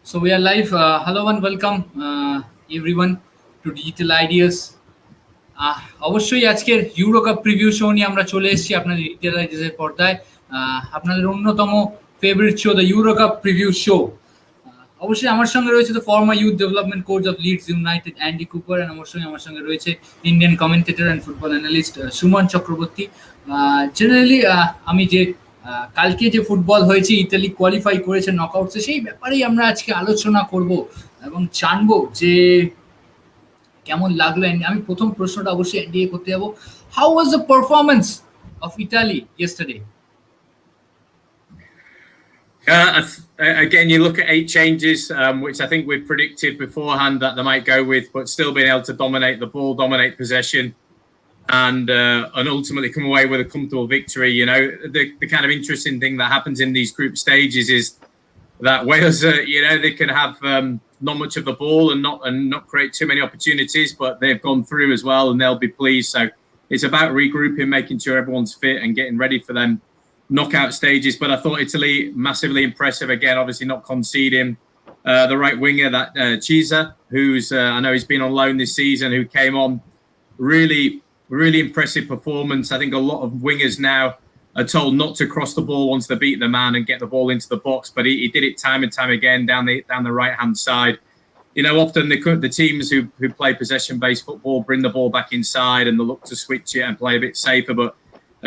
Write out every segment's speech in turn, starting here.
So we are live. Hello and welcome everyone to Digital Ideas. অবশ্যই আজকের euro cup preview show নিয়ে আমরা চলে এসেছি আপনাদের ডিজিটাল আইডিয়াসের পর্দায়। আপনাদের অন্যতম favourite show the Euro cup preview show. অবশ্যই আমার সঙ্গে রয়েছে the former youth development coach of Leeds United Andy Cooper, and অবশ্যই আমার সঙ্গে রয়েছে Indian commentator and football analyst Suman Chakraborty. Generally আমি যে কালকে যে ফুটবল হয়েছে, ইতালি কোয়ালিফাই করেছে নকআউটসে, সেই ব্যাপারেই আমরা আজকে আলোচনা করব এবং জানবো যে কেমন লাগলো। আমি প্রথম প্রশ্নটা অবশ্যই এনডিএ করতে যাবো। How was the performance of Italy yesterday? Again, you look at 8 changes, which I think we predicted beforehand that they might go with, but still being able to dominate the ball, dominate possession, and ultimately come away with a comfortable victory. You know, the kind of interesting thing that happens in these group stages is that Wales, they can have not much of the ball and not create too many opportunities, but they've gone through as well, and they'll be pleased. So it's about regrouping, making sure everyone's fit, and getting ready for them knockout stages. But I thought Italy massively impressive again, obviously not conceding. The right winger, that Chiesa, who's I know he's been on loan this season, who came on, really impressive performance. I think a lot of wingers now are told not to cross the ball once they beat the man and get the ball into the box, but he did it time and time again down the right hand side. You know, often the teams who play possession based football bring the ball back inside and they look to switch it and play a bit safer, but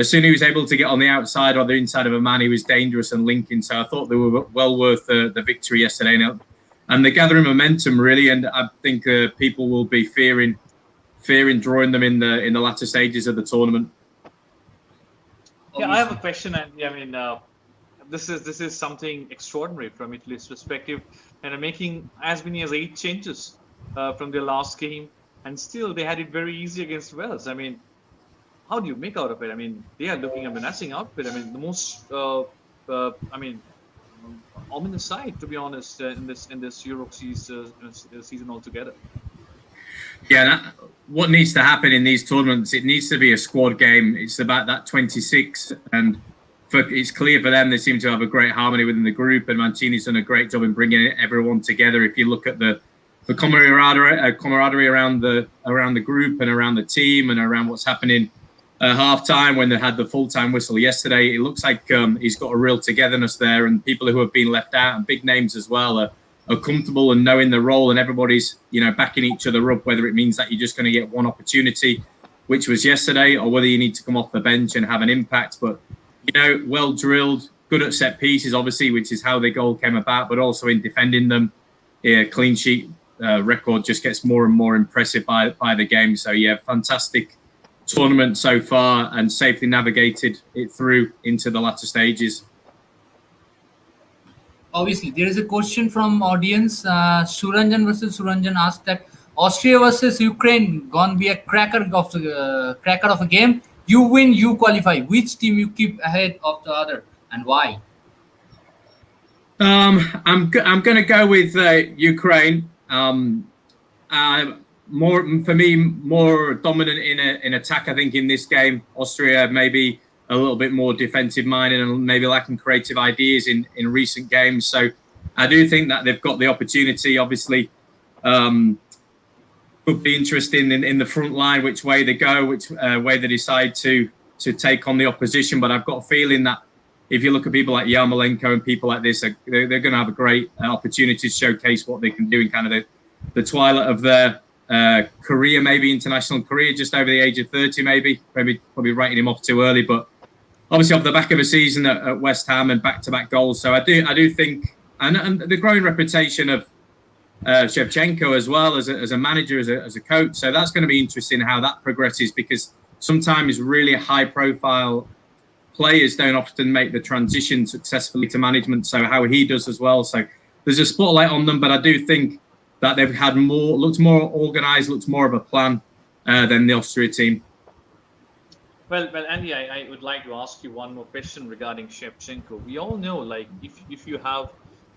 as soon as he was able to get on the outside or the inside of a man, he was dangerous and linking. So I thought they were well worth the victory yesterday. And they're gathering momentum, really. And I think people will be fearing drawing them in the latter stages of the tournament. Yeah, I have a question. And I mean, this is something extraordinary from Italy's perspective. And making as many as 8 changes from their last game. And still, they had it very easy against Wales. I mean, how do you make out of it? I mean, they are looking a menacing outfit. I mean, the most, ominous side, to be honest, in this Euro season altogether. Yeah, what needs to happen in these tournaments? It needs to be a squad game. It's about that 26, and it's clear for them. They seem to have a great harmony within the group, and Mancini's done a great job in bringing everyone together. If you look at the camaraderie around the group and around the team and around what's happening. Half time when they had the full time whistle yesterday, it looks like he's got a real togetherness there, and people who have been left out and big names as well are comfortable and knowing the role, and everybody's backing each other up, whether it means that you're just going to get one opportunity, which was yesterday, or whether you need to come off the bench and have an impact. But well drilled, good at set pieces, obviously, which is how the goal came about, but also in defending them. Clean sheet record just gets more and more impressive by the game. So yeah, fantastic tournament so far, and safely navigated it through into the latter stages. Obviously, there is a question from audience. Suranjan versus Suranjan asked that Austria versus Ukraine gonna be a cracker of a game. You win, you qualify. Which team you keep ahead of the other, and why? I'm going to go with Ukraine. More dominant in attack, I think, in this game. Austria maybe a little bit more defensive minded and maybe lacking creative ideas in recent games. So I do think that they've got the opportunity. Obviously, could be interesting in the front line, which way they go, which way they decide to take on the opposition. But I've got a feeling that if you look at people like Yarmolenko and people like this, they're going to have a great opportunity to showcase what they can do in kind of the twilight of their career, maybe international career, just over the age of 30, maybe probably writing him off too early, but obviously off the back of a season at West Ham and back-to-back goals. So I do think, and the growing reputation of Shevchenko as well as a manager, as a coach. So that's going to be interesting how that progresses, because sometimes really high-profile players don't often make the transition successfully to management. So how he does as well. So there's a spotlight on them, but I do think that they've had looks more organised, looks more of a plan than the Austria team. Well, Andy, I would like to ask you one more question regarding Shevchenko. We all know, like, if you have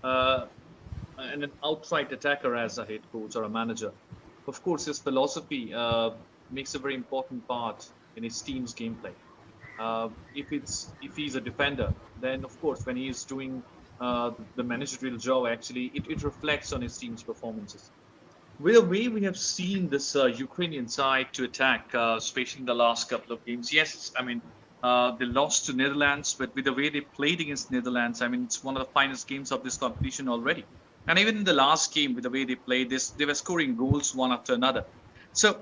an outright attacker as a head coach or a manager, of course, his philosophy makes a very important part in his team's gameplay. If he's a defender, then of course when he's doing the managerial job, actually, it reflects on his team's performances. With the way we have seen this Ukrainian side to attack, especially in the last couple of games, yes, I mean, they lost to Netherlands, but with the way they played against Netherlands, I mean, it's one of the finest games of this competition already. And even in the last game, with the way they played this, they were scoring goals one after another. So,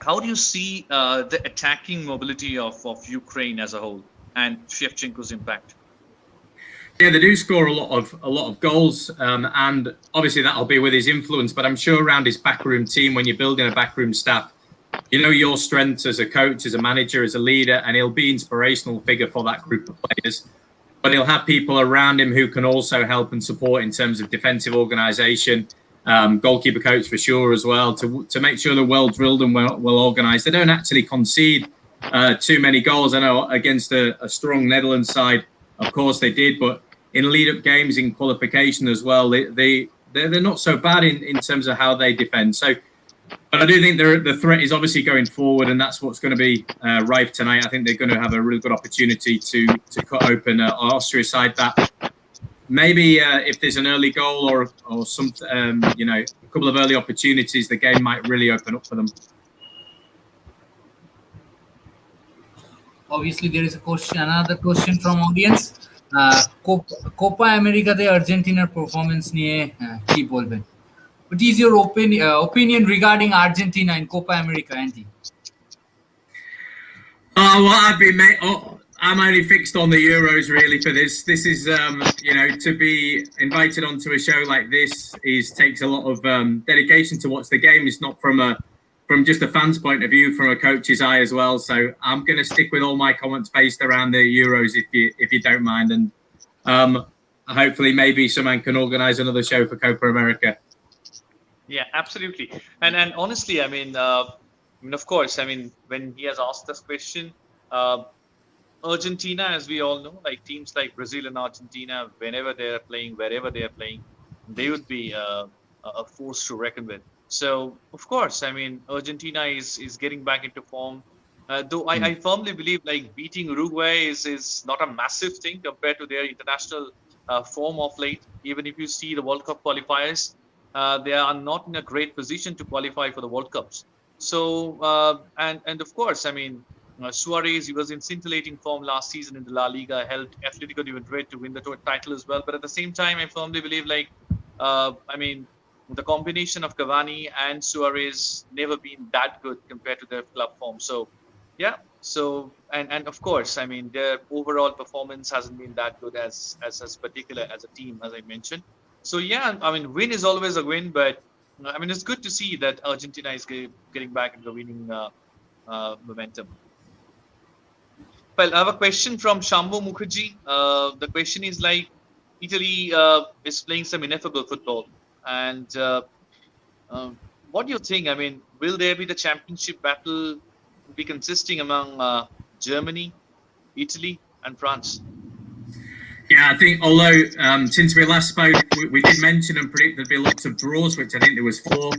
how do you see the attacking mobility of Ukraine as a whole and Shevchenko's impact? Yeah, they do score a lot of goals, and obviously that'll be with his influence. But I'm sure around his backroom team, when you're building a backroom staff, you know your strengths as a coach, as a manager, as a leader, and he'll be inspirational figure for that group of players. But he'll have people around him who can also help and support in terms of defensive organisation, goalkeeper coach for sure as well, to make sure they're well drilled and well organised. They don't actually concede too many goals. I know against a strong Netherlands side, of course they did, but in lead-up games, in qualification as well, they're not so bad in terms of how they defend. So, but I do think the threat is obviously going forward, and that's what's going to be rife tonight. I think they're going to have a really good opportunity to cut open Austria side that maybe if there's an early goal or some a couple of early opportunities, the game might really open up for them. Obviously, there is another question from audience. Copa America তে আর্জেন্টিনার performance নিয়ে কি বলবেন? What is your opinion regarding Argentina in Copa America, Andy? Well, I'm only fixed on the Euros really for this. This is, to be invited onto a show like this takes a lot of dedication to watch the game. It's not from just a fan's point of view, from a coach's eye as well. So I'm going to stick with all my comments based around the Euros, if you don't mind, and hopefully maybe someone can organise another show for Copa America. Yeah, absolutely. And honestly, I mean, of course, I mean, when he has asked this question, Argentina, as we all know, like teams like Brazil and Argentina, whenever they are playing, wherever they are playing, they would be a force to reckon with. So, of course, I mean, Argentina is getting back into form. Though I firmly believe like beating Uruguay is not a massive thing compared to their international form of late. Even if you see the World Cup qualifiers, they are not in a great position to qualify for the World Cups. So, and of course, I mean, Suarez, he was in scintillating form last season in the La Liga, helped Atletico de Madrid to win the title as well. But at the same time, I firmly believe like, the combination of Cavani and Suarez never been that good compared to their club form. So, yeah. So, and of course, I mean, their overall performance hasn't been that good as particular as a team, as I mentioned. So, yeah, I mean, win is always a win, but I mean, it's good to see that Argentina is getting back into the winning momentum. Well, I have a question from Shambhu Mukherjee. The question is like, Italy is playing some ineffable football. And what do you think? I mean, will there be the championship battle be consisting among Germany, Italy, and France? Yeah, I think although since we last spoke, we did mention and predict there'd be lots of draws, which I think there was 4,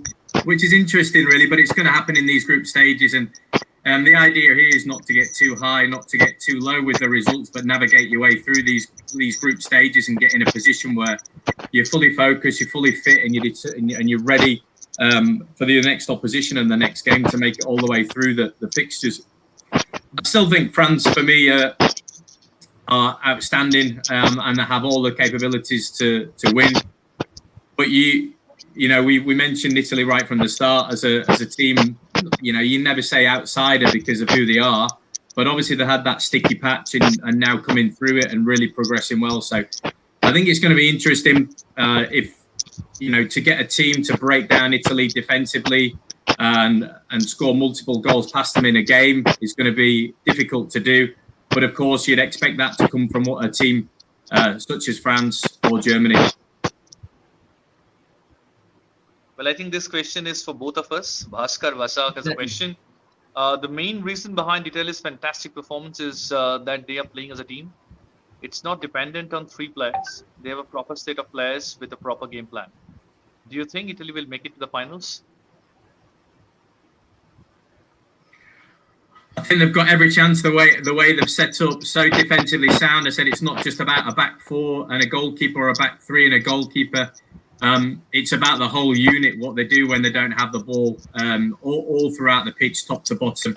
which is interesting really, but it's going to happen in these group stages. And the idea here is not to get too high, not to get too low with the results, but navigate your way through these group stages and get in a position where you're fully focused, you're fully fit, and you're ready for the next opposition and the next game to make it all the way through the fixtures. I still think France, for me, are outstanding and have all the capabilities to win. But we mentioned Italy right from the start as a team. You never say outsider because of who they are, but obviously they had that sticky patch and now coming through it and really progressing well. So I think it's going to be interesting if to get a team to break down Italy defensively and score multiple goals past them in a game is going to be difficult to do. But of course, you'd expect that to come from a team such as France or Germany. Well, I think this question is for both of us. Bhaskar, Vasak has a question. The main reason behind Italy's fantastic performance is that they are playing as a team. It's not dependent on 3 players. They have a proper set of players with a proper game plan. Do you think Italy will make it to the finals? I think they've got every chance the way they've set up, so defensively sound. I said it's not just about a back four and a goalkeeper or a back three and a goalkeeper. It's about the whole unit, what they do when they don't have the ball, all throughout the pitch, top to bottom.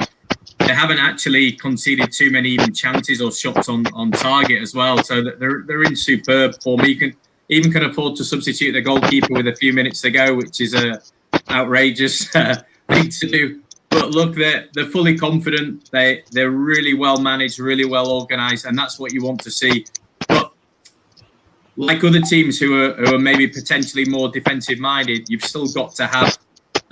They haven't actually conceded too many even chances or shots on target as well. So they're in superb form. You can afford to substitute the goalkeeper with a few minutes to go, which is a outrageous thing to do. But look, they're fully confident. They're really well managed, really well organised, and that's what you want to see. But like other teams who are maybe potentially more defensive minded, you've still got to have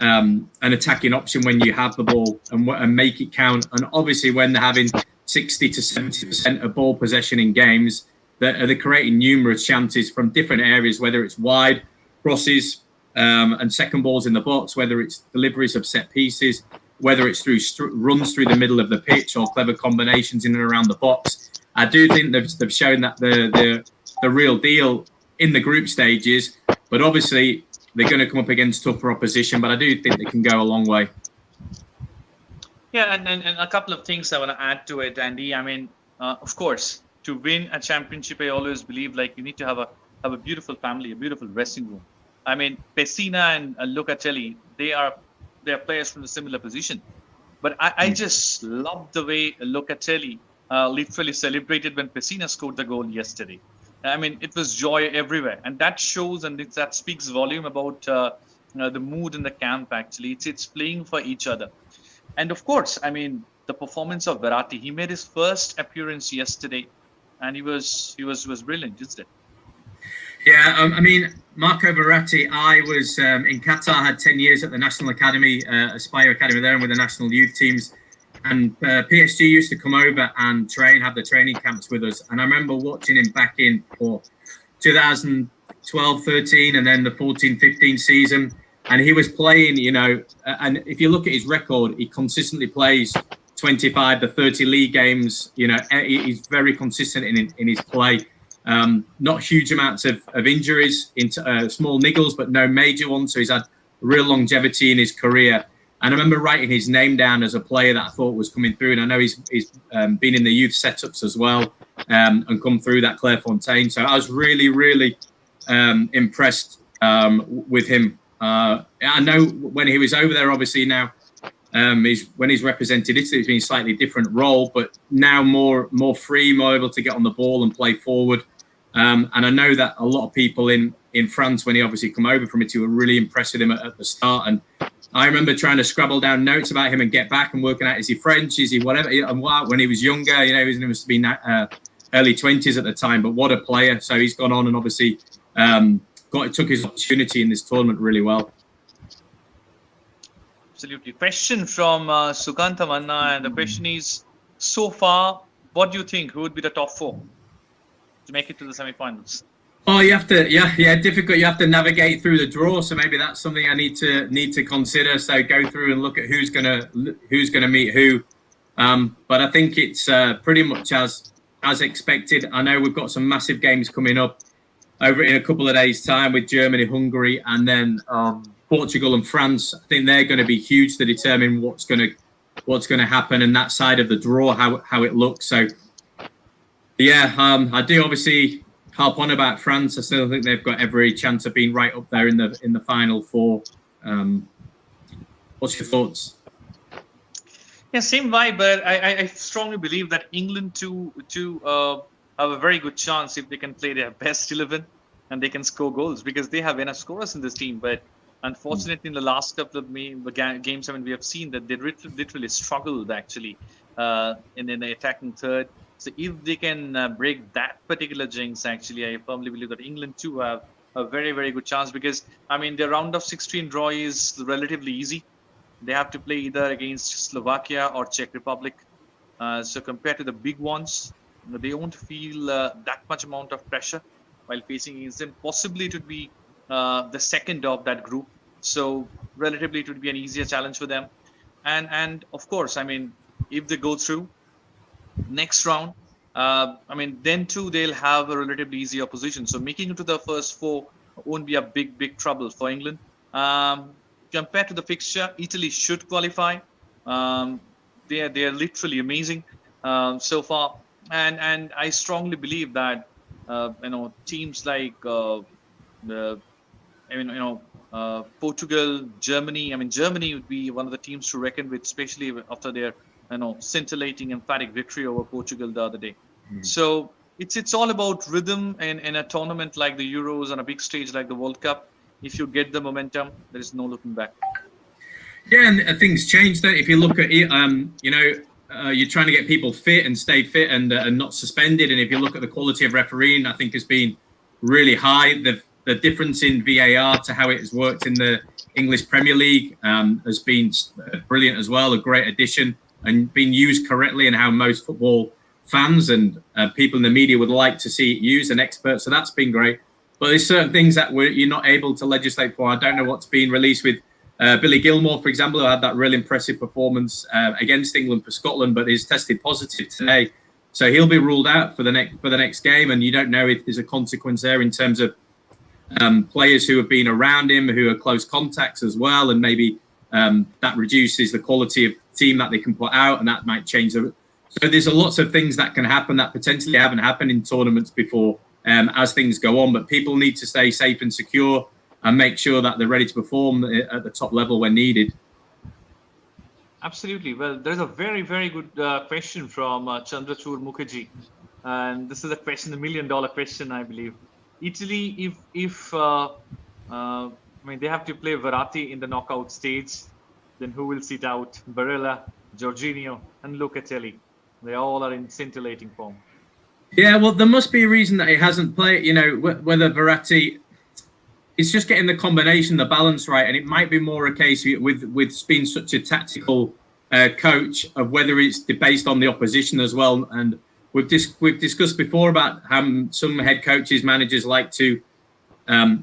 an attacking option when you have the ball and make it count. And obviously, when they're having 60 to 70% of ball possession in games, they're creating numerous chances from different areas, whether it's wide crosses and second balls in the box, whether it's deliveries of set pieces, whether it's through runs through the middle of the pitch or clever combinations in and around the box. I do think they've shown that the real deal in the group stages, but obviously they're going to come up against tougher opposition, but I do think they can go a long way. Yeah, and a couple of things I want to add to it, Andy. I mean, of course, to win a championship, I always believe like you need to have a beautiful family, a beautiful dressing room. I mean, Pessina and Locatelli, they are players from a similar position. But I just love the way Locatelli literally celebrated when Pessina scored the goal yesterday. I mean, it was joy everywhere. And that shows and that speaks volume about the mood in the camp, actually. It's playing for each other. And of course, I mean, the performance of Verratti, he made his first appearance yesterday. And he was brilliant, isn't it? Yeah, I mean, Marco Verratti, I was in Qatar, had 10 years at the National Academy, Aspire Academy there, and with the national youth teams. And PSG used to come over and have the training camps with us. And I remember watching him back in for 2012-13 and then the 14-15 season. And he was playing, and if you look at his record, he consistently plays 25 to 30 league games. He's very consistent in his play. Not huge amounts of injuries, into small niggles, but no major ones. So he's had real longevity in his career. And I remember writing his name down as a player that I thought was coming through. And I know he's been in the youth setups as well and come through that Clairefontaine. So I was really, really impressed with him. I know when he was over there, obviously now, when he's represented Italy, it's been a slightly different role, but now more free, more able to get on the ball and play forward. And I know that a lot of people in France, when he obviously come over from Italy, were really impressed with him at the start. And I remember trying to scrabble down notes about him and get back and working out, is he French, is he whatever? And when he was younger, he must have been early 20s at the time, but what a player. So he's gone on and obviously took his opportunity in this tournament really well. Absolutely. Question from Sugantha Manna, and the question is, so far, what do you think? Who would be the top four to make it to the semi-finals? Oh, you have to, difficult. You have to navigate through the draw, so maybe that's something I need to consider. So go through and look at who's gonna meet who. But I think it's pretty much as expected. I know we've got some massive games coming up over in a couple of days' time with Germany, Hungary, and then Portugal and France. I think they're going to be huge to determine what's going to happen and that side of the draw, how it looks. So yeah, I do obviously harp on about France. I still think they've got every chance of being right up there in the final four. What's your thoughts? Yeah, same vibe, but I strongly believe that England too have a very good chance if they can play their best 11 and they can score goals, because they have enough scorers in this team. But unfortunately, in the last couple of games, we have seen that they literally struggled actually in the attacking third. So if they can break that particular jinx, actually, I firmly believe that England too have a very, very good chance, because their round of 16 draw is relatively easy. They have to play either against Slovakia or Czech Republic. So compared to the big ones, they won't feel that much amount of pressure while facing against them. Possibly it would be the second of that group. So relatively it would be an easier challenge for them. And of course, if they go through next round, then too they'll have a relatively easy opposition. So making it to the first four won't be a big trouble for England. Compared to the fixture, Italy should qualify. they are literally amazing so far, and I strongly believe that teams like Portugal, Germany. I mean, Germany would be one of the teams to reckon with, especially after their scintillating, emphatic victory over Portugal the other day. So it's all about rhythm in a tournament like the Euros on a big stage like the World Cup. If you get the momentum, there is no looking back. Yeah, and things change. That if you look at it, you're trying to get people fit and stay fit and not suspended. And if you look at the quality of refereeing, I think has been really high. The difference in VAR to how it has worked in the English Premier League has been brilliant as well. A great addition and being used correctly, and how most football fans and people in the media would like to see it used, and experts. So that's been great. But there's certain things that you're not able to legislate for. I don't know what's been released with Billy Gilmore, for example, who had that really impressive performance against England for Scotland, but is tested positive today. So he'll be ruled out for the next game, and you don't know if there's a consequence there in terms of players who have been around him, who are close contacts as well, and maybe that reduces the quality of team that they can put out, and that might change. So there's lots of things that can happen that potentially haven't happened in tournaments before as things go on. But people need to stay safe and secure and make sure that they're ready to perform at the top level when needed. Absolutely. Well, there's a very, very good question from Chandrachur Mukherjee. And this is a question, $1 million question, I believe. Italy, if they have to play Verratti in the knockout stage, then who will sit out? Barella, Jorginho, and Locatelli. They all are in scintillating form. Yeah, well, there must be a reason that he hasn't played. Whether Verratti, it's just getting the combination, the balance right, and it might be more a case with being such a tactical coach of whether it's based on the opposition as well. And we've discussed before about how some head coaches, managers like to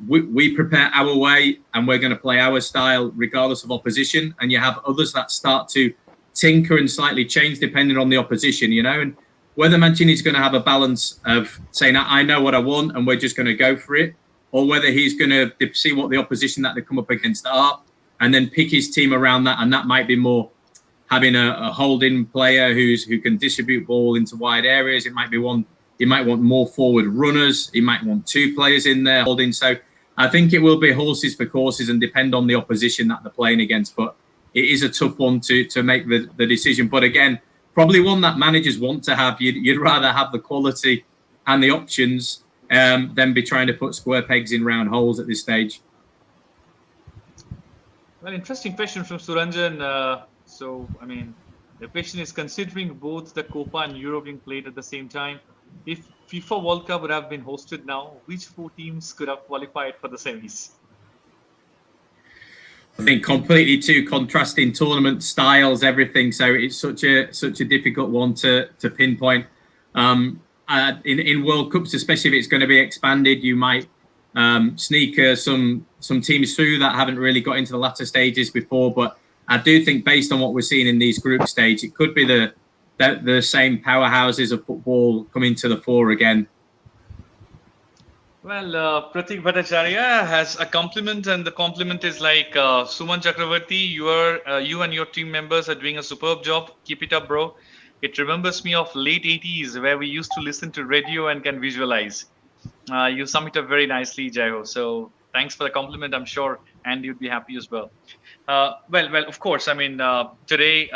we prepare our way and we're going to play our style regardless of opposition, and you have others that start to tinker and slightly change depending on the opposition, and whether Mancini's going to have a balance of saying, I know what I want and we're just going to go for it, or whether he's going to see what the opposition that they come up against are and then pick his team around that. And that might be more having a holding player who can distribute ball into wide areas. It might be one, he might want more forward runners. He might want two players in there holding. So I think it will be horses for courses and depend on the opposition that they're playing against. But it is a tough one to make the decision. But again, probably one that managers want to have. You'd rather have the quality and the options than be trying to put square pegs in round holes at this stage. Well, interesting question from Suranjan. The question is, considering both the Copa and Euro being played at the same time, if FIFA World Cup would have been hosted now, which 4 teams could have qualified for the semis? I think completely two contrasting tournament styles, everything. So it's such a difficult one to pinpoint. In World Cups, especially if it's going to be expanded, you might sneak some teams through that haven't really got into the latter stages before. But I do think, based on what we're seeing in these group stage, it could be the same powerhouses of football coming to the fore again. Well, Pratik Bhattacharya has a compliment, and the compliment is like, Suman Chakravarti, you and your team members are doing a superb job. Keep it up, bro. It remembers me of late 80s where we used to listen to radio and can visualize. You sum it up very nicely, Jaiho. So thanks for the compliment. I'm sure Andy would be happy as well. Well, of course. Today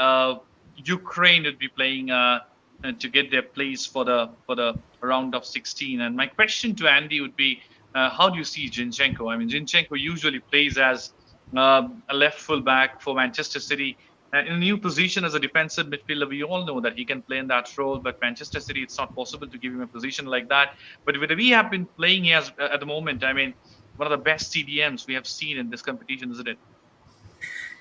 Ukraine would be playing to get their place for the round of 16. And my question to Andy would be, how do you see Zinchenko? Zinchenko usually plays as a left full back for Manchester City. In a new position as a defensive midfielder, we all know that he can play in that role, but Manchester City, it's not possible to give him a position like that. But we have been playing he has at the moment, one of the best CDMs we have seen in this competition, isn't it?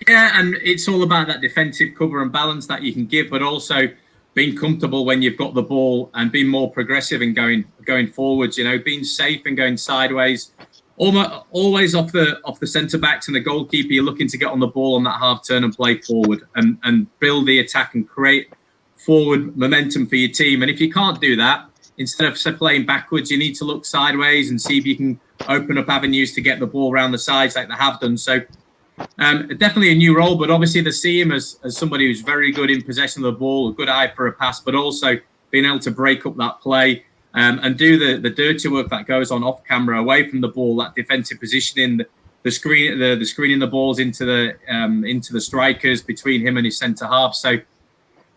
Yeah, and it's all about that defensive cover and balance that you can give, but also being comfortable when you've got the ball and being more progressive and going forwards. Being safe and going sideways. Always off the centre backs and the goalkeeper, you're looking to get on the ball on that half turn and play forward and build the attack and create forward momentum for your team. And if you can't do that, instead of playing backwards, you need to look sideways and see if you can open up avenues to get the ball around the sides like they have done. So definitely a new role, but obviously they see him as somebody who's very good in possession of the ball, a good eye for a pass, but also being able to break up that play and do the dirty work that goes on off camera, away from the ball, that defensive positioning, the screening the balls into the strikers between him and his centre half. So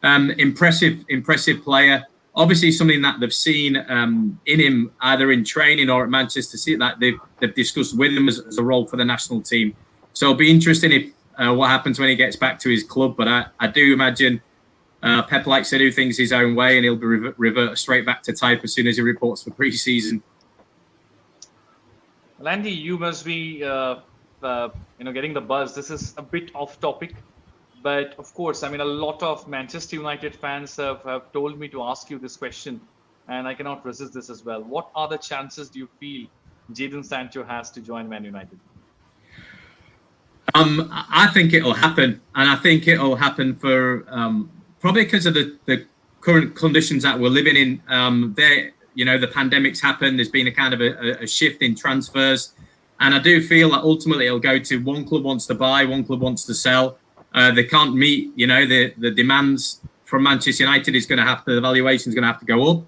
impressive player. Obviously, something that they've seen in him either in training or at Manchester City that they've discussed with him as a role for the national team. So it'll be interesting if what happens when he gets back to his club. But I do imagine Pep likes to do things his own way, and he'll be revert straight back to type as soon as he reports for pre-season. Well, Andy, you must be getting the buzz. This is a bit off topic, but of course, I mean, a lot of Manchester United fans have told me to ask you this question, and I cannot resist this as well. What are the chances do you feel Jadon Sancho has to join Man United? I think it'll happen, and I think it'll happen for probably because of the current conditions that we're living in. The pandemic's happened. There's been a kind of a shift in transfers, and I do feel that ultimately it'll go to one club wants to buy, one club wants to sell. They can't meet, the demands from Manchester United. The valuation is going to have to go up,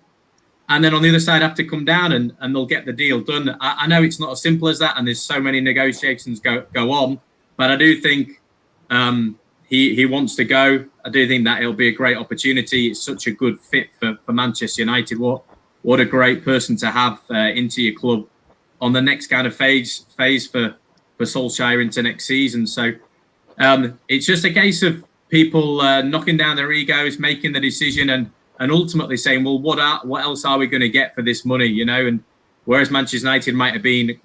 and then on the other side have to come down, and they'll get the deal done. I know it's not as simple as that, and there's so many negotiations go on. But I do think he wants to go. I do think that it'll be a great opportunity. It's such a good fit for Manchester United. What a great person to have into your club on the next kind of phase for Solskjaer into next season. So it's just a case of people knocking down their egos, making the decision, and ultimately saying, well, what else are we going to get for this money? And whereas Manchester United might have been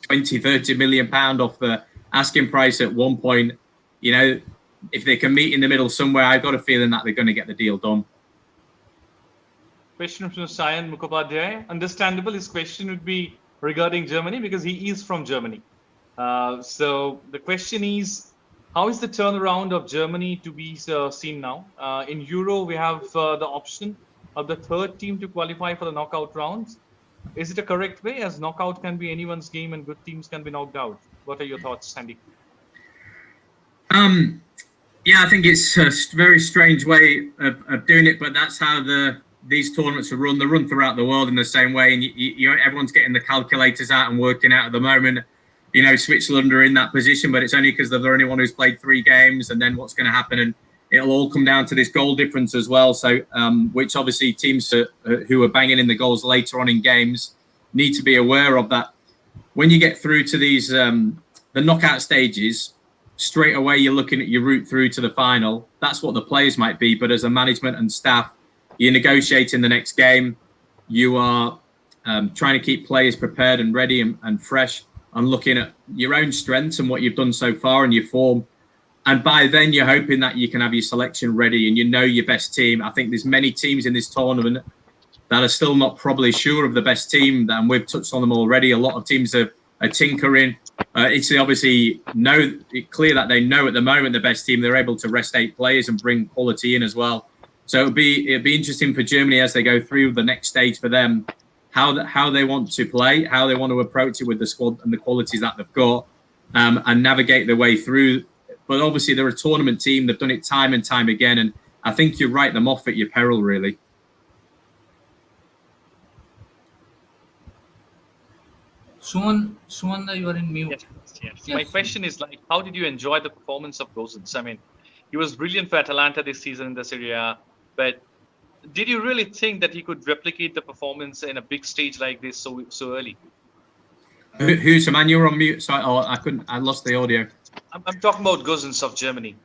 20-30 million pound off the asking price at one point, if they can meet in the middle somewhere, I've got a feeling that they're going to get the deal done. Question from Sayan Mukhopadhyay. Understandable, his question would be regarding Germany because he is from Germany. So the question is, how is the turnaround of Germany to be seen now? In Euro, we have the option of the third team to qualify for the knockout rounds. Is it a correct way, as knockout can be anyone's game and good teams can be knocked out? What are your thoughts, Sandy? I think it's a very strange way of doing it, but that's how these tournaments are run. They're run throughout the world in the same way, and everyone's getting the calculators out and working out at the moment. Switzerland are in that position, but it's only because they're the only one who's played 3 games, and then what's going to happen, and it'll all come down to this goal difference as well. So, which obviously teams who are banging in the goals later on in games need to be aware of that. When you get through to these the knockout stages, straight away you're looking at your route through to the final. That's what the players might be, but as a management and staff, you're negotiating the next game. You are trying to keep players prepared and ready and fresh, and looking at your own strengths and what you've done so far and your form. And by then, you're hoping that you can have your selection ready and your best team. I think there's many teams in this tournament that are still not probably sure of the best team, and we've touched on them already. A lot of teams are tinkering. It's obviously clear that they know at the moment the best team. They're able to rest 8 players and bring quality in as well. So it'll be interesting for Germany as they go through the next stage for them, how they want to play, how they want to approach it with the squad and the qualities that they've got, and navigate their way through. But obviously they're a tournament team. They've done it time and time again, and I think you write them off at your peril, really. Sumanda, you are in mute. Yes. My question is, how did you enjoy the performance of Gosens? I mean, he was brilliant for Atalanta this season in the Serie A, but did you really think that he could replicate the performance in a big stage like this so early? Who's the man? You were on mute, so I lost the audio. I'm talking about Gosens of Germany.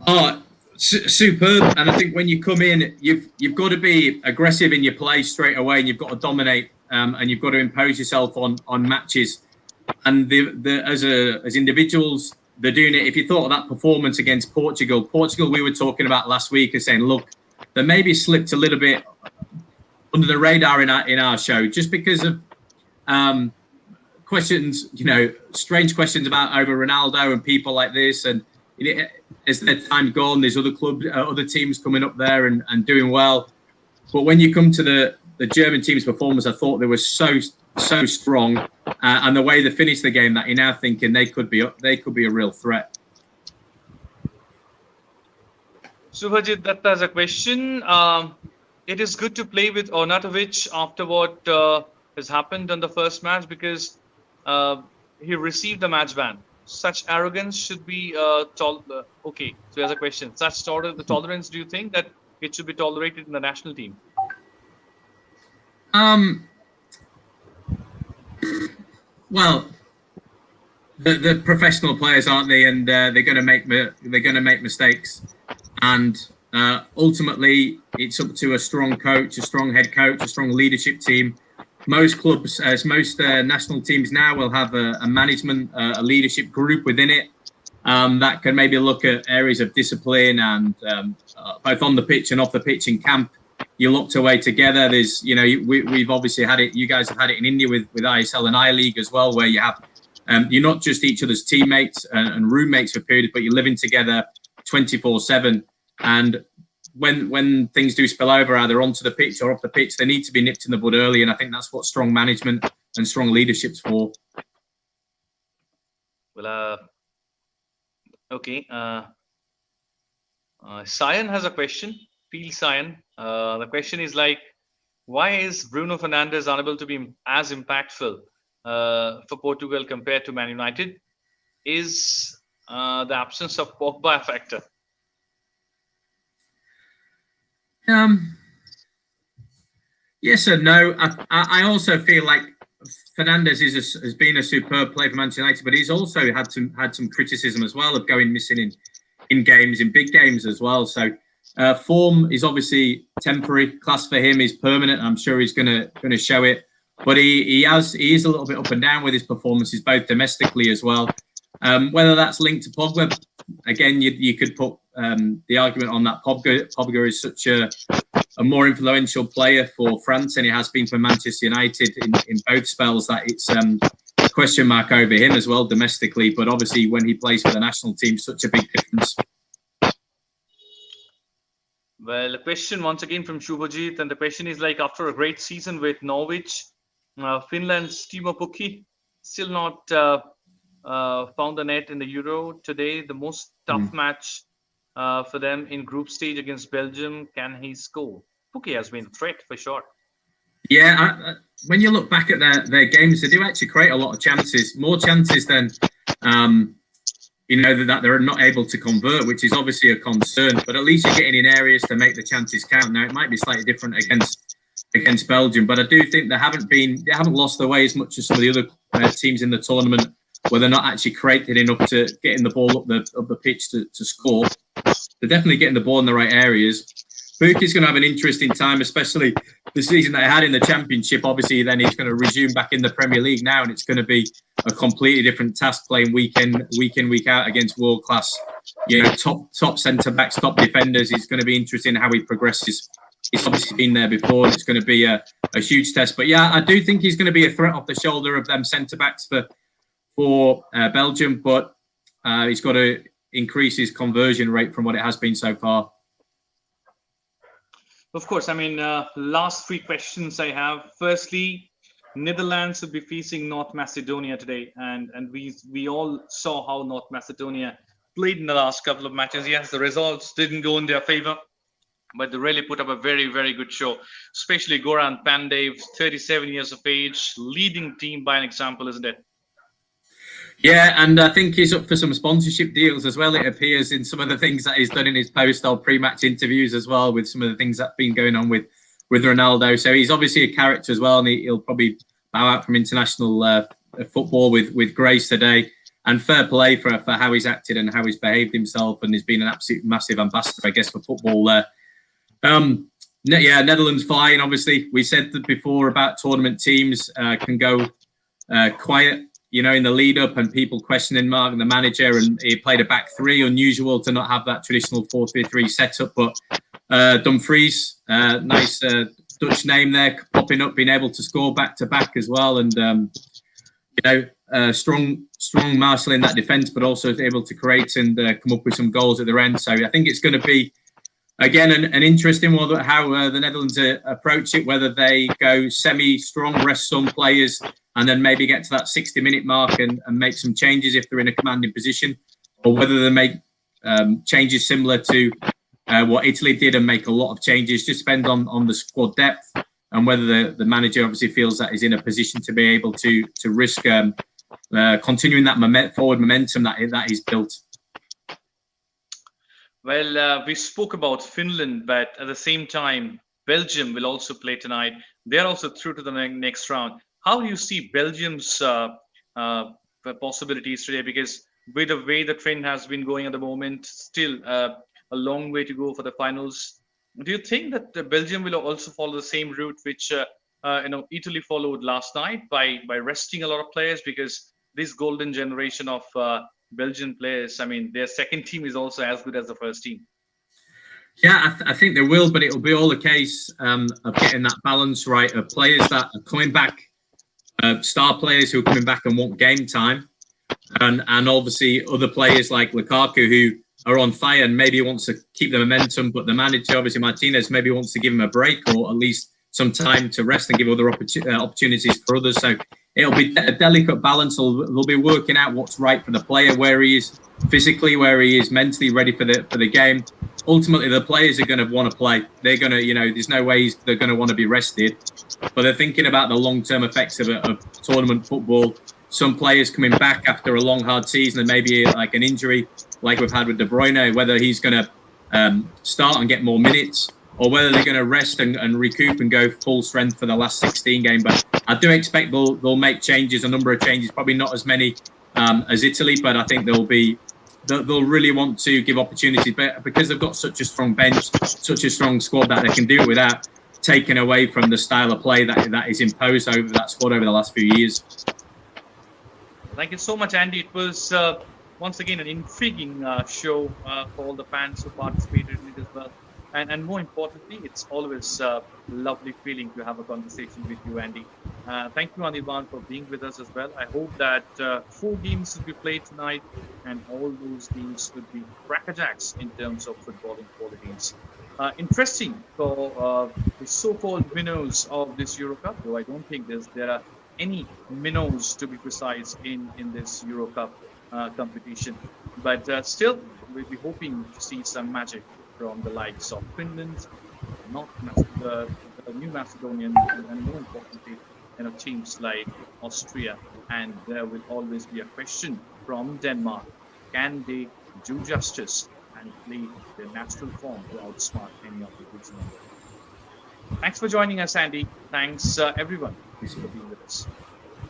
Oh, superb! And I think when you come in, you've got to be aggressive in your play straight away, and you've got to dominate, and you've got to impose yourself on matches. And as individuals, they're doing it. If you thought of that performance against Portugal, we were talking about last week, and saying, look, they maybe slipped a little bit under the radar in our show just because of questions, strange questions about over Ronaldo and people like this. And as their time gone, there's other teams coming up there and doing well. But when you come to the German team's performance, I thought they were so strong. and the way they finished the game, that you're now thinking they could be a real threat. Subhajit Datta has a question. It is good to play with Arnautovic after what has happened on the first match, because he received the match ban. Such arrogance should be okay. So he has a question. Such tolerance, do you think that it should be tolerated in the national team? Well, the professional players, aren't they? And they're going to make mistakes. And ultimately, it's up to a strong coach, a strong head coach, a strong leadership team. Most clubs, as most national teams now, will have a management, a leadership group within it that can maybe look at areas of discipline and both on the pitch and off the pitch in camp. You looked away together. There's, we've obviously had it. You guys have had it in India with ISL and I League as well, where you have you're not just each other's teammates and roommates for periods, but you're living together 24/7. And when things do spill over, either onto the pitch or off the pitch, they need to be nipped in the bud early. And I think that's what strong management and strong leadership's for. Well, okay. Cyan has a question. Phil Cyan. The question is like, why is Bruno Fernandes unable to be as impactful for Portugal compared to Man United? Is the absence of Pogba a factor? Yes and no. I also feel like Fernandes has been a superb player for Manchester United, but he's also had some criticism as well of going missing in games, in big games as well. So form is obviously temporary. Class for him is permanent. I'm sure he's going to show it. But he is a little bit up and down with his performances, both domestically as well. Whether that's linked to Pogba, again, you could put the argument on that. Pogba is such a more influential player for France than he has been for Manchester United in both spells, that it's a question mark over him as well domestically. But obviously, when he plays for the national team, such a big difference. Well, a question once again from Shubhajit, and the question is like, after a great season with Norwich, Finland's Timo Pukki still not found the net in the Euro today. The most tough match for them in group stage against Belgium. Can he score? Pukki has been a threat for sure. Yeah, when you look back at their games, they do actually create a lot of chances, more chances than that they're not able to convert, which is obviously a concern. But at least you're getting in areas to make the chances count. Now it might be slightly different against Belgium, but I do think they haven't lost their way as much as some of the other teams in the tournament, where they're not actually creating enough to getting the ball up the pitch to score. They're definitely getting the ball in the right areas. Pukki's going to have an interesting time, especially the season that he had in the Championship. Obviously, then he's going to resume back in the Premier League now, and it's going to be a completely different task playing week in, week out against world class, top centre backs, top defenders. It's going to be interesting how he progresses. He's obviously been there before, and it's going to be a huge test. But yeah, I do think he's going to be a threat off the shoulder of them centre backs for Belgium, but he's got to increase his conversion rate from what it has been so far. Of course, I mean, last three questions I have. Firstly, Netherlands will be facing North Macedonia today, and we all saw how North Macedonia played in the last couple of matches. Yes, the results didn't go in their favor, but they really put up a very, very good show, especially Goran Pandev, 37 years of age, leading team by an example, isn't it? Yeah, and I think he's up for some sponsorship deals as well. It appears in some of the things that he's done in his post or pre-match interviews as well, with some of the things that've been going on with Ronaldo. So he's obviously a character as well, and he'll probably bow out from international football with grace today. And fair play for how he's acted and how he's behaved himself, and he's been an absolute massive ambassador, I guess, for football there. Netherlands flying. Obviously, we said that before about tournament teams can go quiet, in the lead up, and people questioning Mark and the manager, and he played a back three, unusual to not have that traditional 4-3-3 setup. But Dumfries, nice Dutch name there, popping up, being able to score back to back as well, and strong Marshall in that defence, but also able to create and come up with some goals at the end. So I think it's going to be Again, an interesting one, how the Netherlands approach it, whether they go semi-strong, rest some players, and then maybe get to that 60-minute mark and make some changes if they're in a commanding position, or whether they make changes similar to what Italy did and make a lot of changes. Just depends on the squad depth and whether the manager obviously feels that he's in a position to be able to risk continuing that forward momentum that he's built. Well, we spoke about Finland, but at the same time, Belgium will also play tonight. They're also through to the next round. How do you see Belgium's possibilities today? Because with the way the trend has been going at the moment, still a long way to go for the finals. Do you think that Belgium will also follow the same route which Italy followed last night by resting a lot of players? Because this golden generation of Belgian players, I mean, their second team is also as good as the first team. Yeah, I think there will, but it'll be all a case of getting that balance right of players that are coming back, star players who are coming back and want game time, and obviously other players like Lukaku who are on fire and maybe wants to keep the momentum, but the manager, obviously Martinez, maybe wants to give him a break or at least some time to rest and give other opportunities for others. So it'll be a delicate balance. They'll be working out what's right for the player, where he is physically, where he is mentally ready for the game. Ultimately, the players are going to want to play. They're going to, there's no ways they're going to want to be rested. But they're thinking about the long-term effects of tournament football. Some players coming back after a long, hard season and maybe like an injury, like we've had with De Bruyne, whether he's going to start and get more minutes, or whether they're going to rest and recoup and go full strength for the last 16 game. But I do expect they'll make changes, a number of changes, probably not as many as Italy, but I think they'll really want to give opportunities. But because they've got such a strong bench, such a strong squad, that they can do it without taking away from the style of play that is imposed over that squad over the last few years. Thank you so much, Andy. It was once again an intriguing show for all the fans who participated in it as well. And more importantly, it's always a lovely feeling to have a conversation with you, Andy. Thank you, Anirban, for being with us as well. I hope that 4 games will be played tonight, and all those games will be crackerjacks in terms of footballing qualities. Interesting for the so-called winners of this Euro Cup, though I don't think there are any minnows, to be precise, in this Euro Cup competition. But still, we'll be hoping to see some magic from the likes of Finland, the New Macedonian, and more importantly, teams like Austria. And there will always be a question from Denmark: can they do justice and play their natural form to outsmart any of the regional? Thanks for joining us, Andy. Thanks, everyone, for being with us.